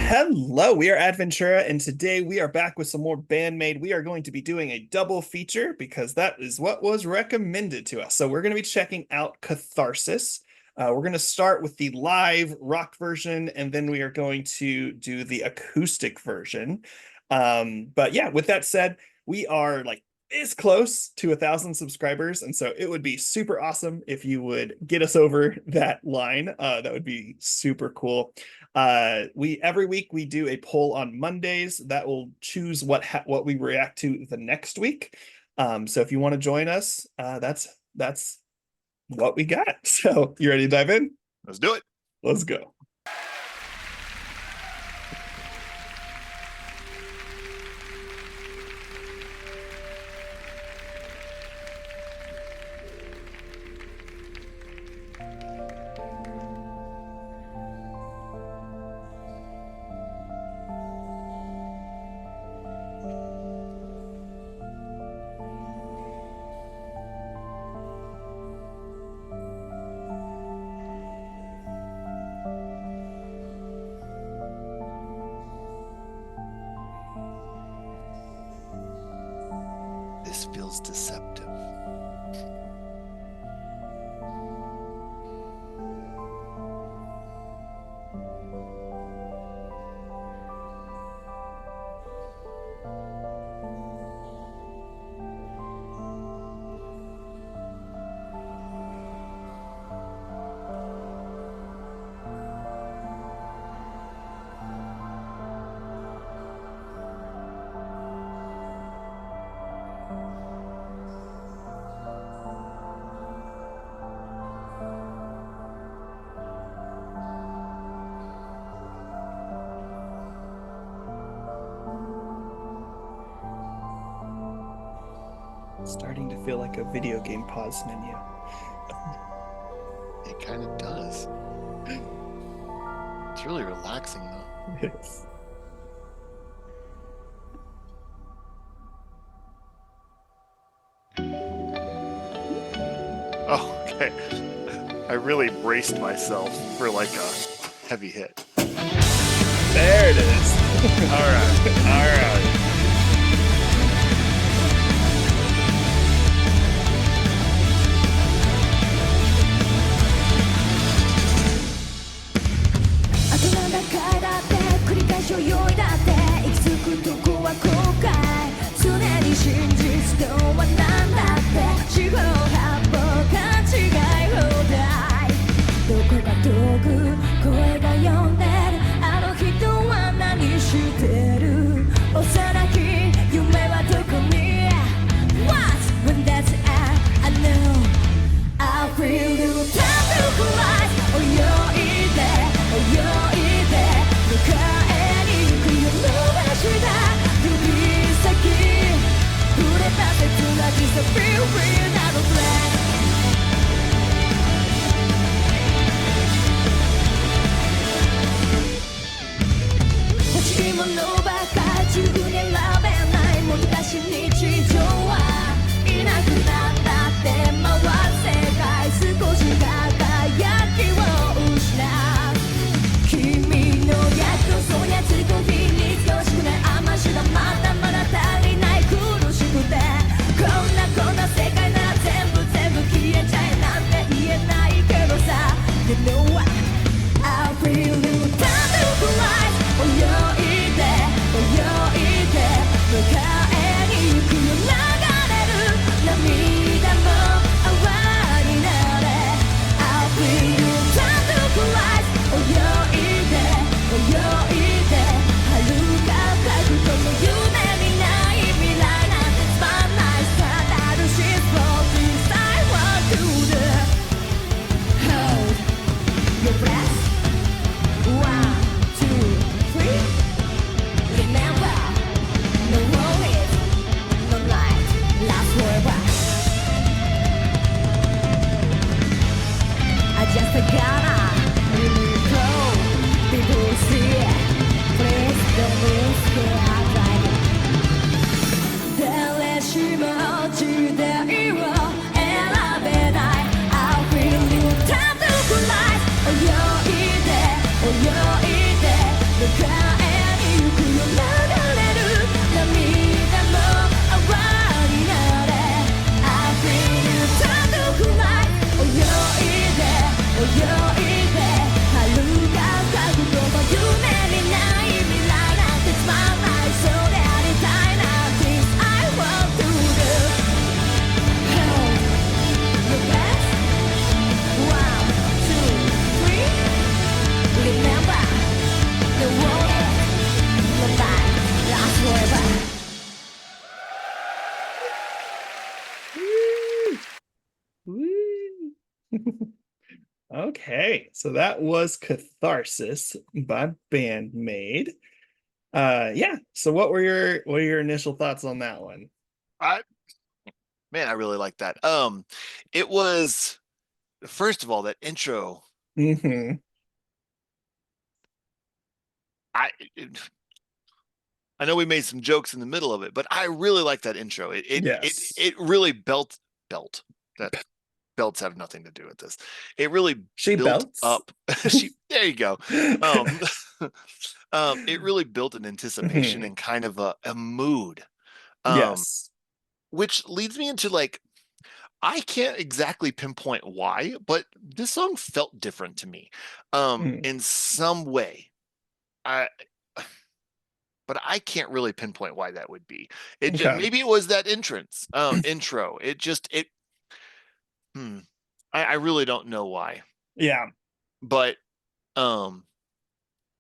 Hello, we are Adventura, and today we are back with some more Band-Maid. We are going to be doing a double feature because that is what was recommended to us. So we're going to be checking out Catharsis. We're going to start with the live rock version, and then we are going to do the acoustic version. But yeah, with that said, we are like this close to 1,000 subscribers, and so it would be super awesome if you would get us over that line. That would be super cool. We every week we do a poll on Mondays that will choose what we react to the next week. So if you want to join us, that's what we got. So you ready to dive in? Let's do it. Let's go. This feels deceptive. Starting to feel like a video game pause menu. It kind of does. It's really relaxing, though. Yes. Oh, okay. I really braced myself for like a heavy hit. There it is. All right. All right.泳いだって行き着くとこは後悔常に真実とは何だって四方八方勘違い放題どこか遠く声が呼んでるあの人は何してる幼き夢はどこに What when that's at I know I feel you time to collide 泳いで泳いで向かう指先触れた切なきさ Feel real not a plan 欲しいものばかり自分に選べないもどかしい日常はいなくなったって回る世界少し輝きを失う君の約束そうやつりと日によしくない甘しだまだまだ足りない苦しくてこんな世界なら全部消えちゃえなんて言えないけどさ You know what I feel you time to fly 泳いで泳いで向かえに行くよ流れる涙も泡になれ I feel you time to fly 泳いで泳いで遥か遠くこの夢見ない未来なんてつまんないさあるし Floating I want to do Hold your breath 1, 2, 3 Remember No worries No light Last forever I just gotta let it go People see it Please don't risk it I tried it 誰しも時代を選べない I feel you time to collide 泳いで泳いで向かえ Okay, so that was Catharsis by Band-Maid. Yeah. So what are your initial thoughts on that one? I Man, I really like that. It was, first of all, that intro. Mm-hmm. I I know we made some jokes in the middle of it, but I really like that intro. Yes. It really belt that belts have nothing to do with this. It really She built belts. up. There you go. Um, it really built an anticipation Mhm. and kind of a mood. Um, Yes. which leads me into like, I can't exactly pinpoint why, but this song felt different to me. Mm. In some way. I but I can't really pinpoint why that would be. It just, Okay. maybe it was that intro. It just it hmm, I really don't know why. Yeah. But um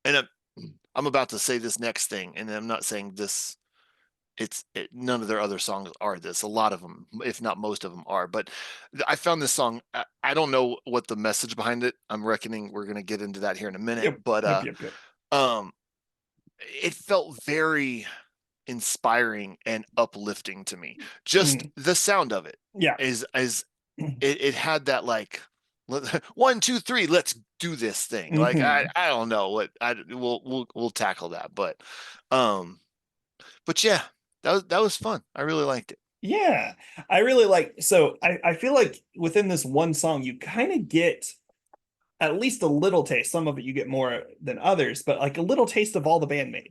and I'm about to say this next thing, and I'm not saying this, none of their other songs are this. A lot of them, if not most of them, are. But I found this song. I don't know what the message behind it. I'm reckoning we're gonna get into that here in a minute. Yep. But Yep. Yep. Yep. um, it felt very inspiring and uplifting to me. Just Mm. the sound of it Yeah. is it had that like, 1, 2, 3, let's do this thing. Like Hmm. I don't know what I we'll tackle that, um but yeah, that was fun. I really liked it. Yeah. I really like, so I feel like within this one song, you kind of get at least a little taste. Some of it you get more than others, but like a little taste of all the Band-Maid.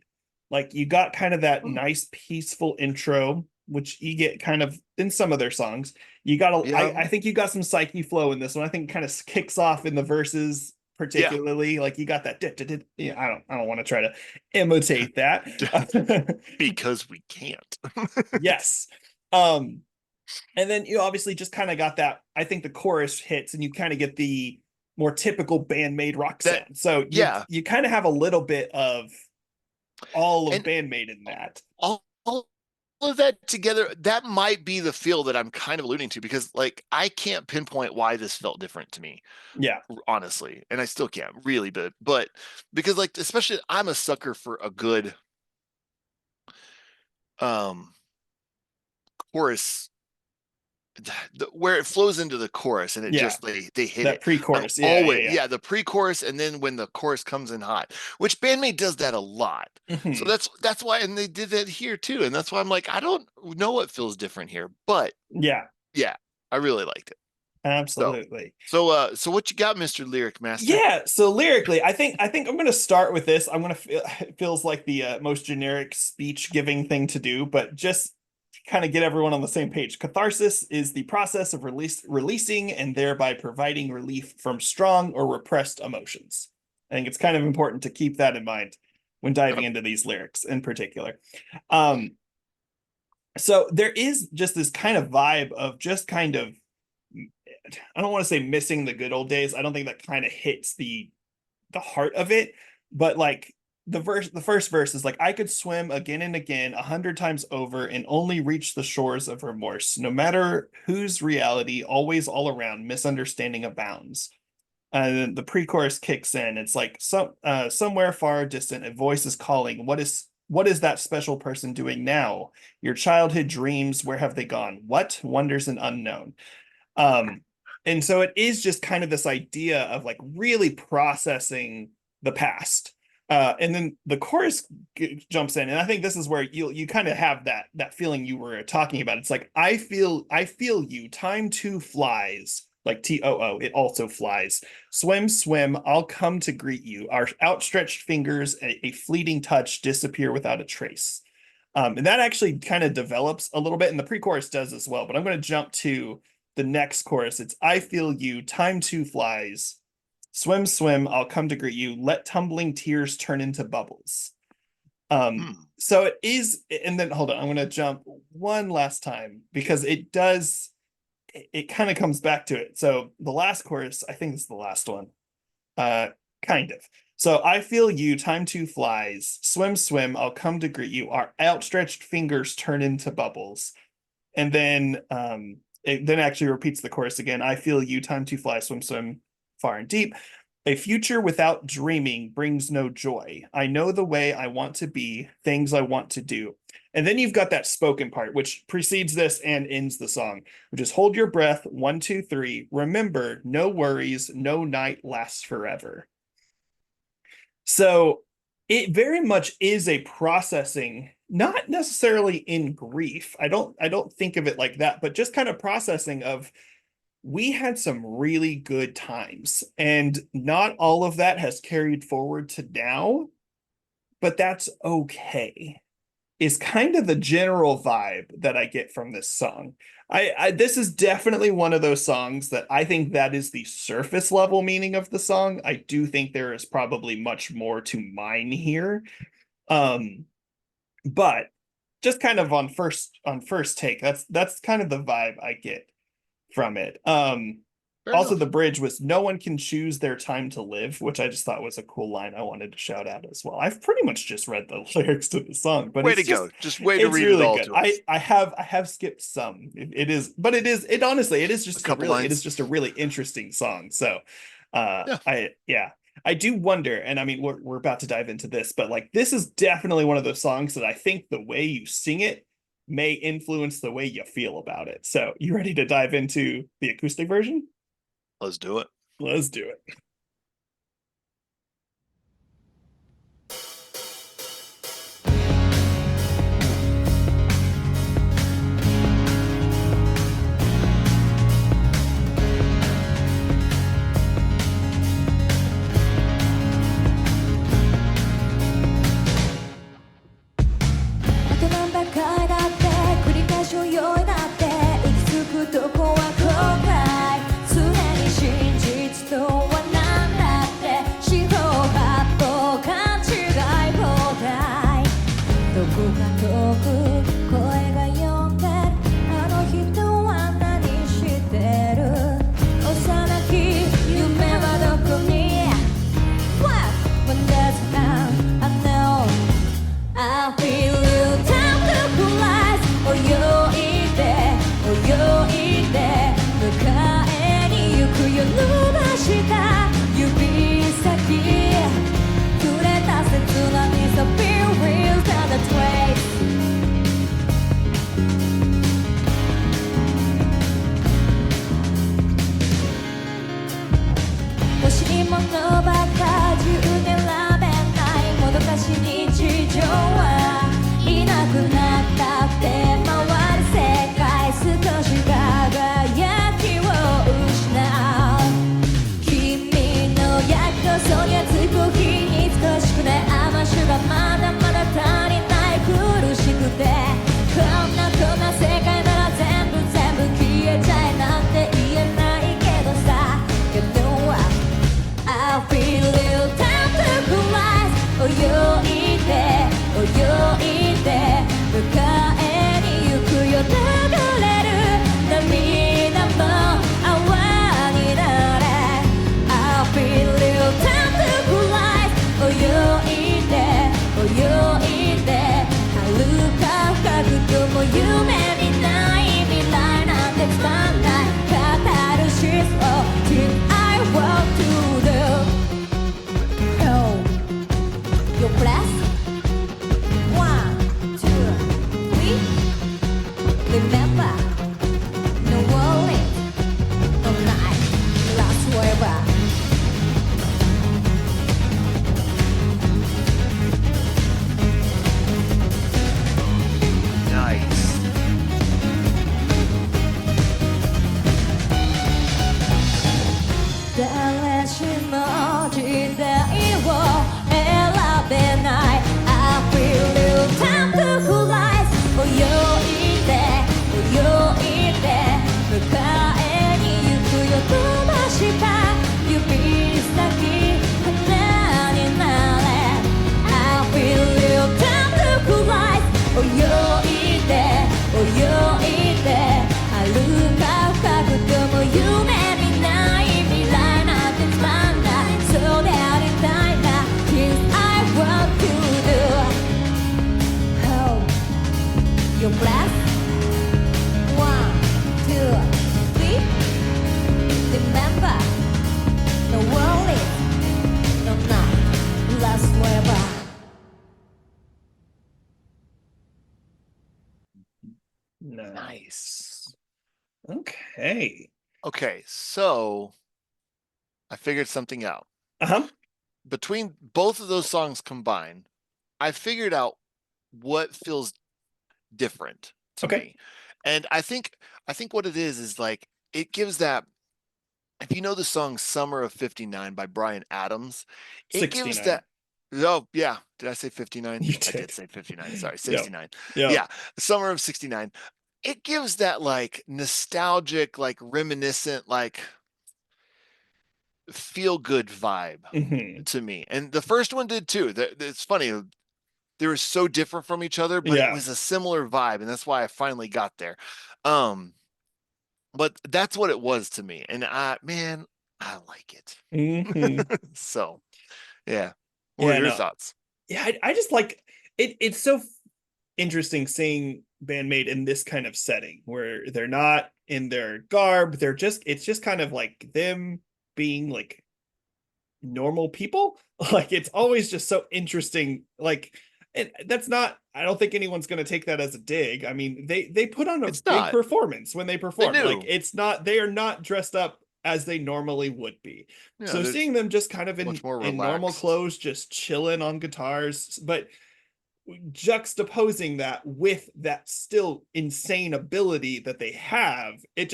Like you got kind of that Hmm. nice, peaceful intro, which you get kind of in some of their songs. You got Yeah, I think you got some psyche flow in this one. I think it kind of kicks off in the verses, yeah. particularly. Like you got that. Yeah, I don't want to try to imitate that. Because we can't. Yes. Um, and then you obviously just kind of got that. I think the chorus hits, and you kind of get the more typical Band-Maid rock That sound. So yeah, you kind of have a little bit of all of and Band-Maid in that. all of that together, that might be the feel that I'm kind of alluding to, because like I can't pinpoint why this felt different to me, Yeah. honestly, and I still can't really, but because like, especially, I'm a sucker for a good um chorus, where it flows into the chorus and it Yeah. just they hit That it. I'm pre-chorus. Yeah. always, Yeah. yeah, the pre-chorus, and then when the chorus comes in hot, which Bandmate does that a lot. Yeah. So Mhm. that's why, and they did that here too, and that's why I'm like, I don't know what feels different here, but Yeah. yeah, I really liked it. So Absolutely. so what you got, Mr. Lyric Master? Yeah, so lyrically, I think I'm going to start with this. I'm going to feel it feels like the most generic speech giving thing to do, but just kind of get everyone on the same page. Catharsis is the process of releasing and thereby providing relief from strong or repressed emotions. I think it's kind of important to keep that in mind when diving into these lyrics in particular. Um, so there is just this kind of vibe of just kind of, I don't want to say missing the good old days. I don't think that kind of hits the heart of it, but like the first verse is like, I could swim again and again 100 times over and only reach the shores of remorse, no matter whose reality, always all around misunderstanding abounds. And then the pre-chorus kicks in. It's like somewhere far distant, a voice is calling. What is that special person doing now? Your childhood dreams, where have they gone? What wonders and unknown? Um, and so it is just kind of this idea of like really processing the past. And then the chorus jumps in, and I think this is where you kind of have that feeling you were talking about. It's like, I feel you. Time too flies, like TOO. It also flies. Swim, swim. I'll come to greet you. Our outstretched fingers, a fleeting touch, disappear without a trace. And that actually kind of develops a little bit, and the pre-chorus does as well. But I'm going to jump to the next chorus. It's I feel you, time too flies. Swim, swim, I'll come to greet you. Let tumbling tears turn into bubbles. Hmm. So it is, and then hold on, I'm gonna jump one last time because it does, it kind of comes back to it. So the last chorus, I think it's the last one. Uh kind of. So I feel you, time too flies. Swim, swim, I'll come to greet you. Our outstretched fingers turn into bubbles. And then it then actually repeats the chorus again. I feel you, time to fly, swim, swim, far and deep. A future without dreaming brings no joy. I know the way I want to be, things I want to do. And then you've got that spoken part, which precedes this and ends the song, which is hold your breath, 1, 2, 3. Remember, no worries, no night lasts forever. So it very much is a processing, not necessarily in grief. I don't think of it like that, but just kind of processing of, we had some really good times, and not all of that has carried forward to now, but that's okay, is kind of the general vibe that I get from this song. This is definitely one of those songs that I think that is the surface level meaning of the song. I do think there is probably much more to mine here. But just kind of on first take, that's kind of the vibe I get from it. Also, the bridge was no one can choose their time to live, which I just thought was a cool line I wanted to shout out as well. I've pretty much just read the lyrics to the song, but way to go. Just way to read really it all good. to us. I have skipped some. It is just a really interesting song. So I do wonder, and I mean we're about to dive into this, but like this is definitely one of those songs that I think the way you sing it may influence the way you feel about it. So you ready to dive into the acoustic version? Let's do it. Let's do it. I feel Nice. Okay. Okay, so I figured something out. Uh-huh. Between both of those songs combined, I figured out what feels different to Okay. me. And I think what it is like it gives that, if you know the song Summer of 59 by Bryan Adams, it gives 69. that. Oh, yeah. Did I say 59? You I did did. say 59. Sorry, Yep. 69. Yep. Yeah. Summer of 69. It gives that like nostalgic, like reminiscent, like feel good vibe Mhm. to me. And the first one did too. It's funny. They were so different from each other, but it Yeah. was a similar vibe. And that's why I finally got there. But that's what it was to me. And man, I like it. Mhm. So yeah. What are Yeah, your no. thoughts? Yeah, I just like it. It's so interesting seeing Band-Maid in this kind of setting where they're not in their garb. It's just kind of like them being like normal people. Like it's always just so interesting. Like, and that's not, I don't think anyone's going to take that as a dig. I mean, they put on a It's big not. performance when they They perform. Like do. it's not, they are not dressed up as they normally would be. Yeah, So they're seeing them just kind of much more in normal relaxed. clothes, just chilling on guitars, but juxtaposing that with that still insane ability that they have, it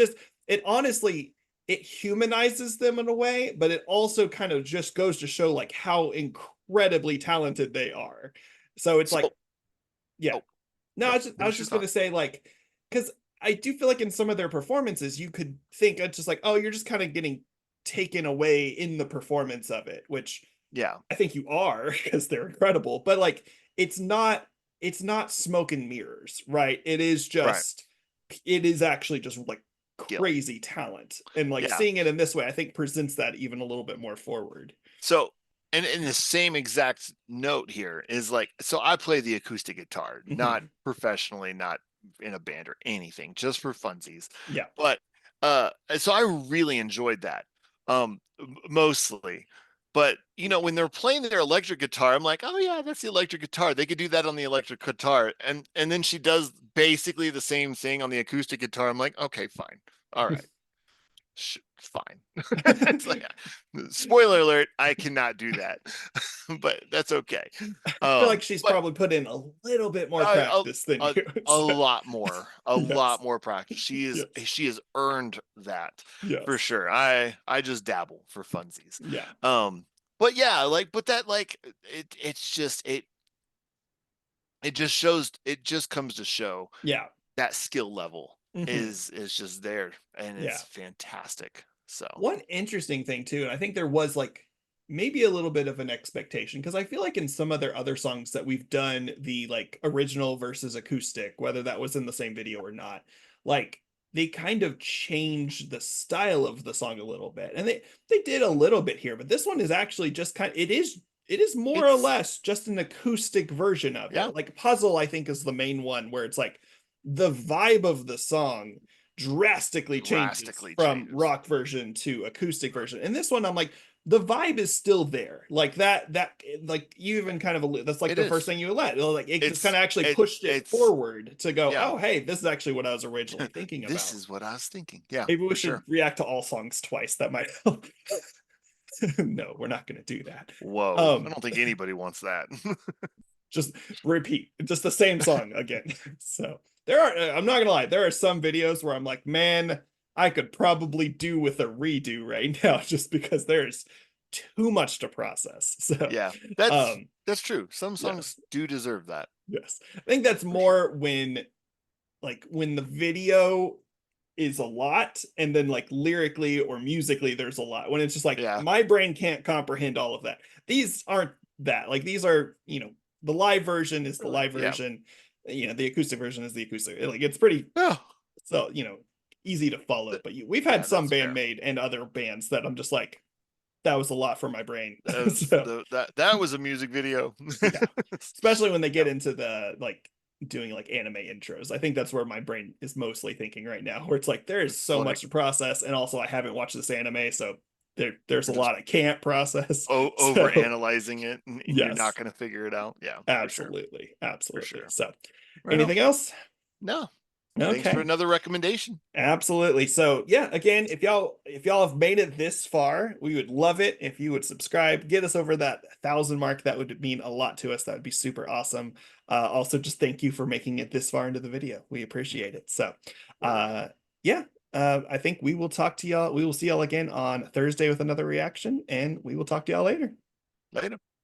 honestly, it humanizes them in a way, but it also kind of just goes to show like how incredibly talented they are. So it's like, So, yeah. oh, No, no, I was finish your just gonna thought. say like, because I do feel like in some of their performances, you could think it's just like, oh, you're just kind of getting taken away in the performance of it, which Yeah, I think you are because they're incredible, but like it's not it's not smoke and mirrors, right? right. It is actually just like Skill. crazy talent. And like Yeah. seeing it in this way, I think presents that even a little bit more forward. So, and in the same exact note here is like, so I play the acoustic guitar, not Mhm. professionally, not in a band or anything, just for funsies. Yeah. But so I really enjoyed that. Mostly. But when they're playing their electric guitar, I'm like, oh yeah, that's the electric guitar. They could do that on the electric guitar. And then she does basically the same thing on the acoustic guitar. I'm like, okay, fine. All right. Fine. It's like, spoiler alert, I cannot do that, but that's okay. I feel like she's But probably put in a little bit more a, practice than a, you. a So, lot more, a yes. lot more practice. Yes. She has earned that for Yes. sure. I just dabble for funsies. Yeah. But yeah, like, but that like it's just it just shows, it just comes to show Yeah. that skill level Mhm. is just there, and Yeah. it's fantastic. So One interesting thing too, and I think there was like maybe a little bit of an expectation because I feel like in some of their other songs that we've done the like original versus acoustic, whether that was in the same video or not, like they kind of changed the style of the song a little bit. And they did a little bit here, but this one is actually just it is more or it's less just an acoustic version of yeah, it. Like Puzzle, I think, is the main one where it's like the vibe of the song drastically changes drastically from changes. rock version to acoustic version. And this one, I'm like, the vibe is still there. Like that, like you even kind of, that's like It the first is. thing you let, like it just kind It's of actually it pushed it it's forward to go, yeah. oh, hey, this is actually what I was originally thinking This about. is what I was thinking. Yeah, Maybe we for should sure. react to all songs twice. That might help. No, we're not going to do that. Whoa. I Um, don't think anybody wants that. just repeat just the same song again. So there are, I'm not gonna lie, there are some videos where I'm like, man, I could probably do with a redo right now just because there's too much to process. So Yeah, um that's true. Some songs yes, do deserve that yes. I think that's for sure. more when the video is a lot and then like lyrically or musically there's a lot when it's just like Yeah, my brain can't comprehend all of that. These aren't that, like these are, the live version is the live yeah. version, the acoustic version is the acoustic, like it's pretty, Oh, so easy to follow. th- But we've had yeah, some that's fair. Band-Maid and other bands that I'm just like, that was a lot for my brain. That was So that was a music video. yeah, especially when they Yeah, get into the like doing like anime intros. I think that's where my brain is mostly thinking right now, where it's like there is so like much to process, and also I haven't watched this anime, so there's a you're just lot I can't process. over So analyzing it, and you're not yes, going to figure it out. Yeah, for sure, absolutely, for absolutely. sure. So Right on. anything else? No, Thanks for Okay. another recommendation. Absolutely. So yeah, again, if y'all have made it this far, we would love it if you would subscribe, get us over that 1,000 mark. That would mean a lot to us. That would be super awesome. Also, just thank you for making it this far into the video. We appreciate it. So, yeah, I think we will talk to y'all. We will see y'all again on Thursday with another reaction, and we will talk to y'all later. Later.